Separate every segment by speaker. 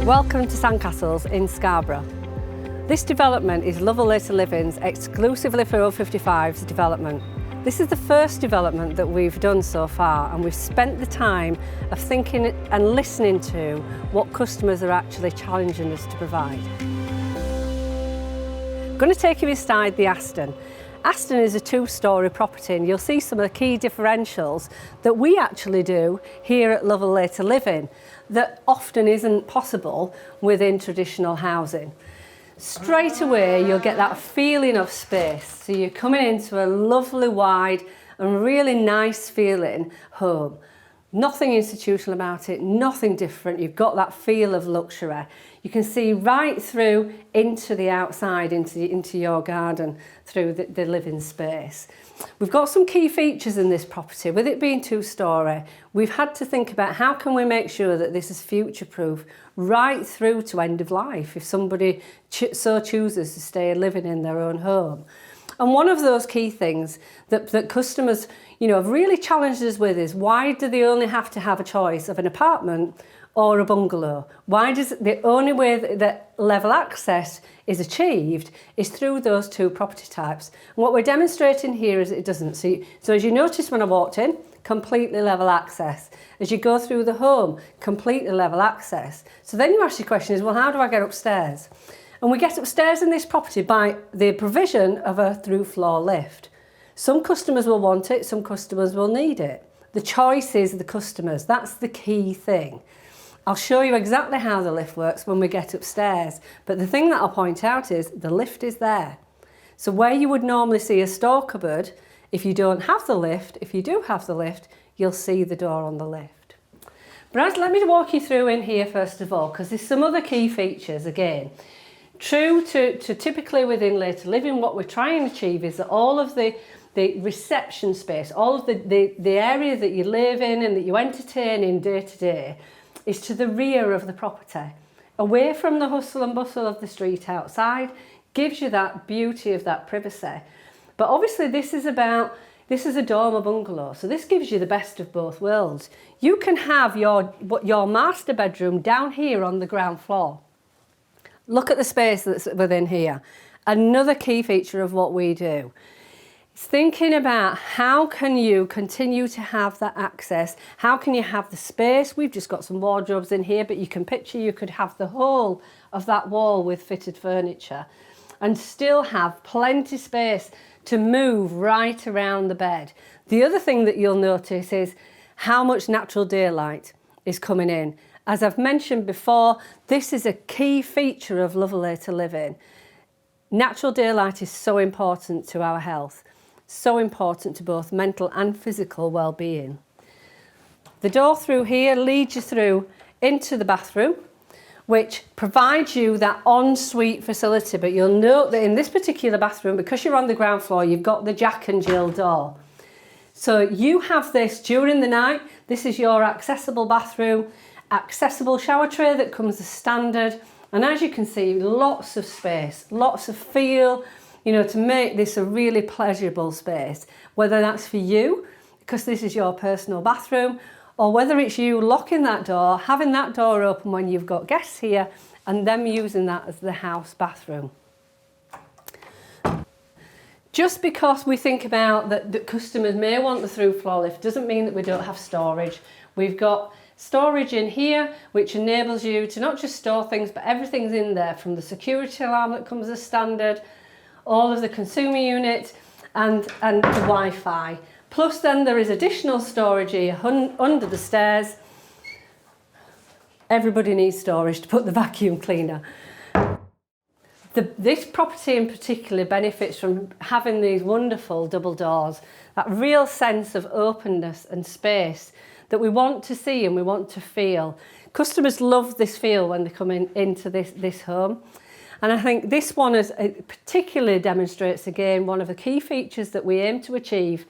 Speaker 1: Welcome to Sandcastles in Scarborough. This development is Lovell Living's exclusively for over 55s development. This is the first development that we've done so far, and we've spent the time of thinking and listening to what customers are actually challenging us to provide. I'm going to take you inside the Aston. Aston is a two-storey property, and you'll see some of the key differentials that we actually do here at Lovell Living that often isn't possible within traditional housing. Straight away you'll get that feeling of space, so you're coming into a lovely wide and really nice feeling home. Nothing institutional about it, nothing different. You've got that feel of luxury. You can see right through into the outside, into your garden, through the living space. We've got some key features in this property. With it being two-storey, we've had to think about how can we make sure that this is future-proof right through to end of life if somebody so chooses to stay living in their own home. And one of those key things that customers, have really challenged us with is, why do they only have to have a choice of an apartment or a bungalow? Why does the only way that level access is achieved is through those two property types? And what we're demonstrating here is it doesn't. So as you noticed when I walked in, completely level access. As you go through the home, completely level access. So then you ask your question is, well, how do I get upstairs? And we get upstairs in this property by the provision of a through-floor lift. Some customers will want it, some customers will need it. The choice is the customers. That's the key thing. I'll show you exactly how the lift works when we get upstairs, but the thing that I'll point out is the lift is there. So where you would normally see a store cupboard, if you don't have the lift, if you do have the lift, you'll see the door on the lift. But let me walk you through in here first of all, because there's some other key features again. True to typically within later living, what we're trying to achieve is that all of the reception space, all of the area that you live in and that you entertain in day to day is to the rear of the property, away from the hustle and bustle of the street outside, gives you that beauty of that privacy. But obviously this is a dormer bungalow, so this gives you the best of both worlds. You can have your master bedroom down here on the ground floor. Look at the space that's within here. Another key feature of what we do. It's thinking about how can you continue to have that access, how can you have the space. We've just got some wardrobes in here, but you can picture you could have the whole of that wall with fitted furniture and still have plenty space to move right around the bed. The other thing that you'll notice is how much natural daylight is coming in. As I've mentioned before, this is a key feature of Lovell Living. Natural daylight is so important to our health, so important to both mental and physical well-being. The door through here leads you through into the bathroom, which provides you that ensuite facility. But you'll note that in this particular bathroom, because you're on the ground floor, you've got the Jack and Jill door. So you have this during the night. This is your accessible bathroom. Accessible shower tray that comes as standard, and as you can see, lots of space, lots of feel, to make this a really pleasurable space, whether that's for you because this is your personal bathroom, or whether it's you locking that door, having that door open when you've got guests here and them using that as the house bathroom. Just because we think about that customers may want the through floor lift doesn't mean that we don't have storage. We've got storage in here which enables you to not just store things, but everything's in there, from the security alarm that comes as standard, all of the consumer unit and the Wi-Fi. Plus then there is additional storage here under the stairs. Everybody needs storage to put the vacuum cleaner. This property in particular benefits from having these wonderful double doors, that real sense of openness and space that we want to see and we want to feel. Customers love this feel when they come into this home. And I think this one particularly demonstrates again one of the key features that we aim to achieve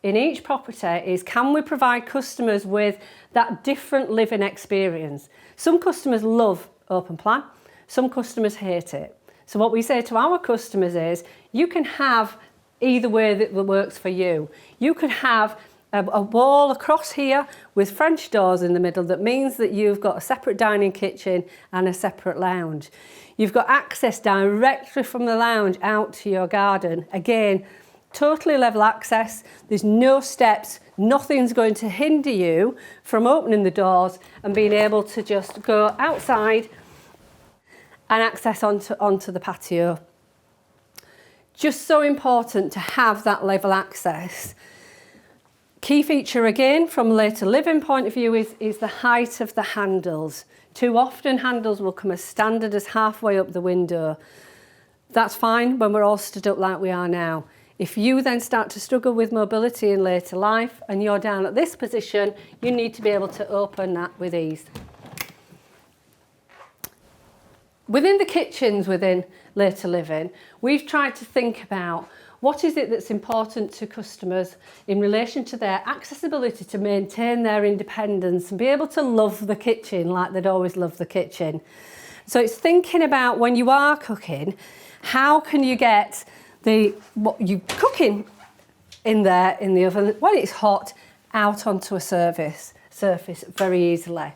Speaker 1: in each property is, can we provide customers with that different living experience? Some customers love open plan, some customers hate it. So what we say to our customers is, you can have either way that works for you. You could have a wall across here with French doors in the middle. That means that you've got a separate dining kitchen and a separate lounge. You've got access directly from the lounge out to your garden. Again, totally level access. There's no steps. Nothing's going to hinder you from opening the doors and being able to just go outside and access onto the patio. Just so important to have that level access. Key feature again from a later living point of view is the height of the handles. Too often handles will come as standard as halfway up the window. That's fine when we're all stood up like we are now. If you then start to struggle with mobility in later life and you're down at this position, you need to be able to open that with ease. Within the kitchens within later living, we've tried to think about what is it that's important to customers in relation to their accessibility to maintain their independence and be able to love the kitchen like they'd always loved the kitchen. So it's thinking about when you are cooking, how can you get what you're cooking in there in the oven when it's hot out onto a surface very easily.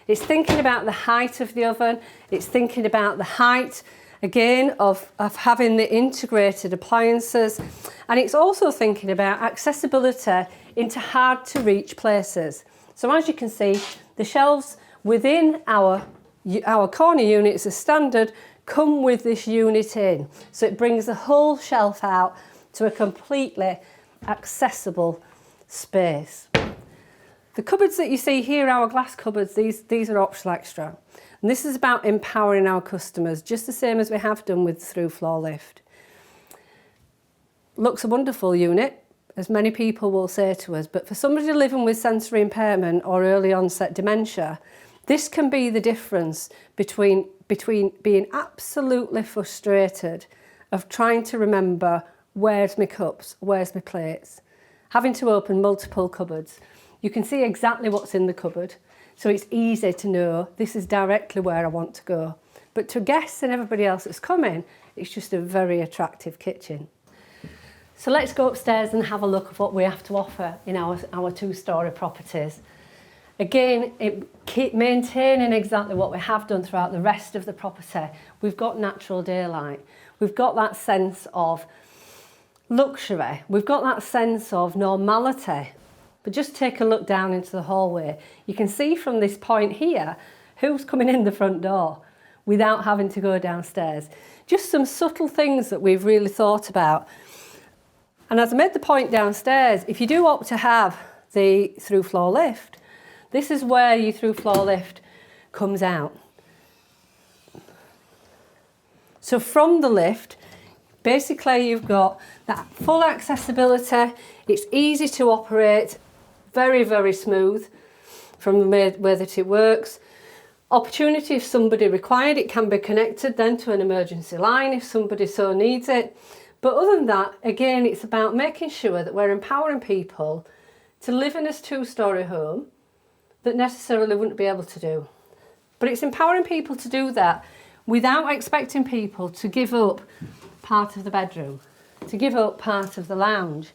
Speaker 1: It's thinking about the height of the oven. It's thinking about the height again of having the integrated appliances, and it's also thinking about accessibility into hard to reach places. So as you can see, the shelves within our corner units as standard come with this unit in, so it brings the whole shelf out to a completely accessible space. The cupboards that you see here, our glass cupboards, these are optional extra. And this is about empowering our customers, just the same as we have done with the through floor lift. Looks a wonderful unit, as many people will say to us, but for somebody living with sensory impairment or early onset dementia, this can be the difference between being absolutely frustrated of trying to remember where's my cups, where's my plates, having to open multiple cupboards. You can see exactly what's in the cupboard, so it's easy to know this is directly where I want to go. But to guests and everybody else that's coming, it's just a very attractive kitchen. So let's go upstairs and have a look at what we have to offer in our two-storey properties. Again, maintaining exactly what we have done throughout the rest of the property. We've got natural daylight. We've got that sense of luxury. We've got that sense of normality. But just take a look down into the hallway. You can see from this point here who's coming in the front door without having to go downstairs. Just some subtle things that we've really thought about. And as I made the point downstairs, if you do opt to have the through floor lift, this is where your through floor lift comes out. So from the lift, basically you've got that full accessibility. It's easy to operate, very, very smooth from the way that it works. Opportunity if somebody required, it can be connected then to an emergency line if somebody so needs it. But other than that, again, it's about making sure that we're empowering people to live in a two-storey home that necessarily wouldn't be able to do. But it's empowering people to do that without expecting people to give up part of the bedroom, to give up part of the lounge,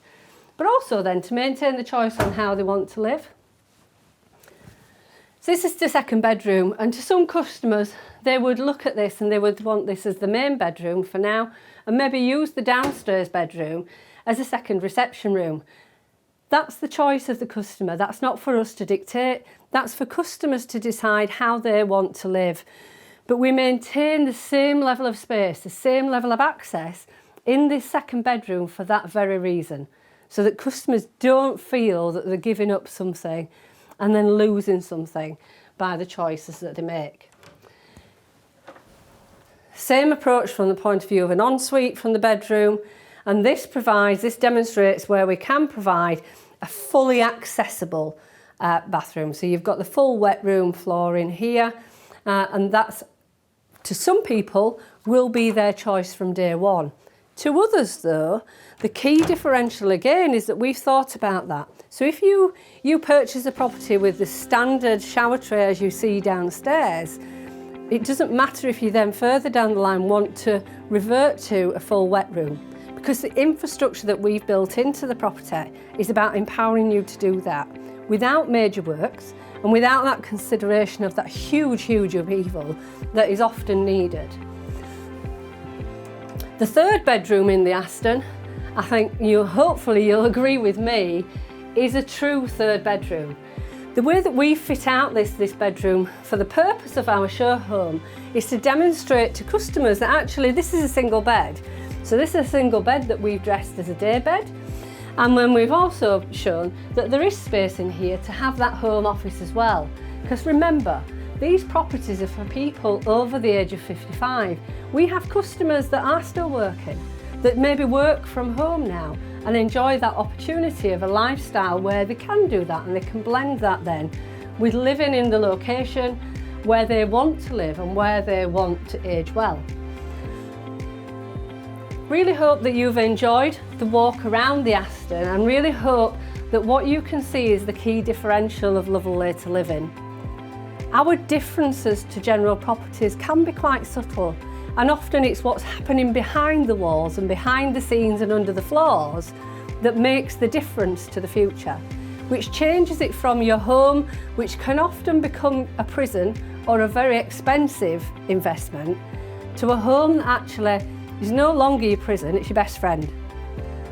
Speaker 1: but also then to maintain the choice on how they want to live. So this is the second bedroom, and to some customers, they would look at this and they would want this as the main bedroom for now, and maybe use the downstairs bedroom as a second reception room. That's the choice of the customer. That's not for us to dictate. That's for customers to decide how they want to live. But we maintain the same level of space, the same level of access in this second bedroom for that very reason, so that customers don't feel that they're giving up something and then losing something by the choices that they make. Same approach from the point of view of an ensuite from the bedroom, and this demonstrates where we can provide a fully accessible bathroom. So you've got the full wet room flooring here, and that's, to some people, will be their choice from day one. To others though, the key differential again is that we've thought about that. So if you purchase a property with the standard shower tray as you see downstairs, it doesn't matter if you then further down the line want to revert to a full wet room, because the infrastructure that we've built into the property is about empowering you to do that without major works and without that consideration of that huge upheaval that is often needed. The third bedroom in the Aston, I think hopefully you'll agree with me, is a true third bedroom. The way that we fit out this bedroom for the purpose of our show home is to demonstrate to customers that actually this is a single bed. So this is a single bed that we've dressed as a day bed. And then we've also shown that there is space in here to have that home office as well. Because remember, these properties are for people over the age of 55. We have customers that are still working, that maybe work from home now and enjoy that opportunity of a lifestyle where they can do that and they can blend that then with living in the location where they want to live and where they want to age well. Really hope that you've enjoyed the walk around the Aston and really hope that what you can see is the key differential of Lovell later living. Our differences to general properties can be quite subtle, and often it's what's happening behind the walls and behind the scenes and under the floors that makes the difference to the future, which changes it from your home, which can often become a prison or a very expensive investment, to a home that actually is no longer your prison, it's your best friend,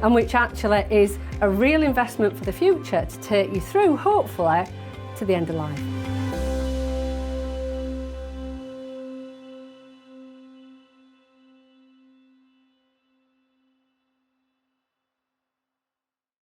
Speaker 1: and which actually is a real investment for the future to take you through, hopefully, to the end of life.